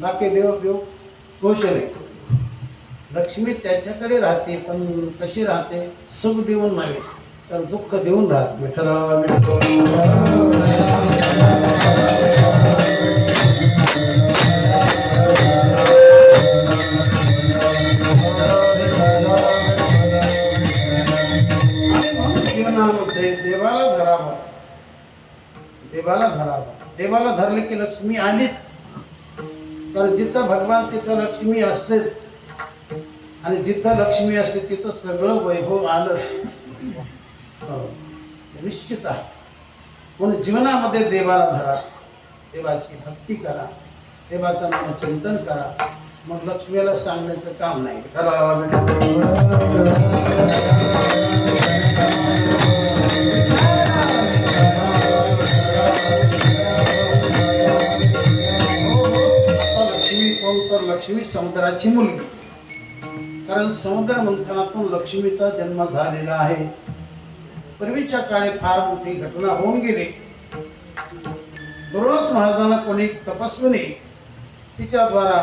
बाकी देव खुश नाही. लक्ष्मी त्याच्याकडे राहते, पण कशी राहते? सुख देऊन नाही तर दुःख देऊन राहते. विठ्ठल जीवनामध्ये देवाला धरावं, देवाला धरावं. देवाला धरले की लक्ष्मी आलीच. तर जिथं भगवान तिथं लक्ष्मी असतेच, आणि जिथं लक्ष्मी असते तिथं सगळं वैभव आलंच. निश्चित आहे. म्हणून जीवनामध्ये देवाला धरा, देवाची भक्ती करा, देवाचं नाम चिंतन करा. मग लक्ष्मीला सांगण्याचं काम नाही. तर लक्ष्मी समुद्राची मुलगी. कारण समुद्र मंथनातून लक्ष्मीचा जन्म झालेला आहे. पूर्वीच्या काळी फार मोठी घटना होऊन गेली. दुर्वास महाराजांना कोणी तपस्विनी तिच्याद्वारा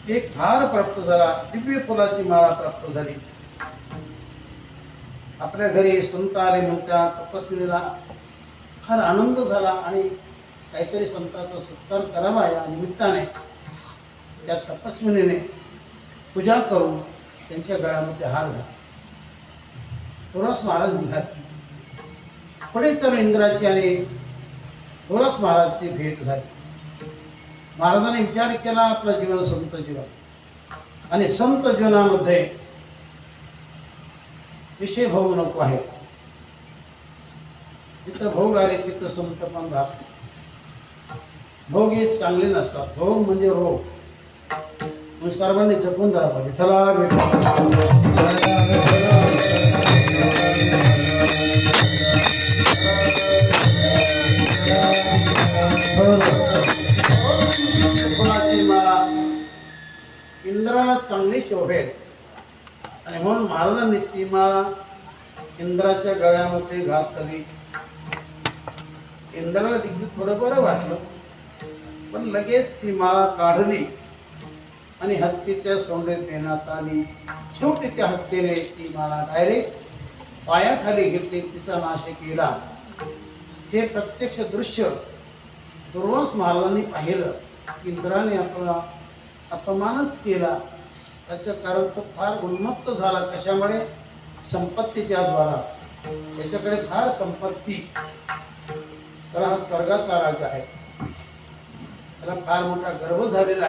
एक हार प्राप्त झाला, दिव्य फुलाची माळा प्राप्त झाली. आपल्या घरी संत आले, म्हणत्या तपस्विनीला फार आनंद झाला आणि काहीतरी संतांचा सत्कार करावा या निमित्ताने त्या तपस्विनीने पूजा करून त्यांच्या गळ्यामध्ये हार घातला. दुर्वास महाराज निघाले. पुढे तर इंद्राची आणि दुर्वास महाराजची भेट झाली. महाराजांनी विचार केला, आपलं जीवन संत जीवन, आणि संत जीवनामध्ये विषय भोग नको आहे. जिथं भोग आले तिथं संत पण राहतो. भोग हे चांगले नसतात. भोग म्हणजे रोग. सर्वांनी जपून राहावं. विठ्ठला फुलाची माळा इंद्राला चांगली शोभेल, आणि म्हणून महाराजांनी ती माळा इंद्राच्या गळ्यामध्ये घातली. इंद्राला देखील थोडं बरं वाटलं, पण लगेच ती माळा काढली आणि हत्तीच्या सोंडेत देण्यात आली. शेवटी त्या हत्तीने ती माळा डायरेक्ट पायाखाली घेतली, तिचा नाश केला. हे प्रत्यक्ष दृश्य दुर्वास महाराजांनी पाहिलं. इंद्राने आपला अपमानच केला. त्याचं कारण तो फार उन्मत्त झाला. कशामुळे? संपत्तीच्या द्वारा. त्याच्याकडे फार संपत्ती, त्याला स्वर्गाचा राजा आहे. त्याला फार मोठा गर्व झालेला.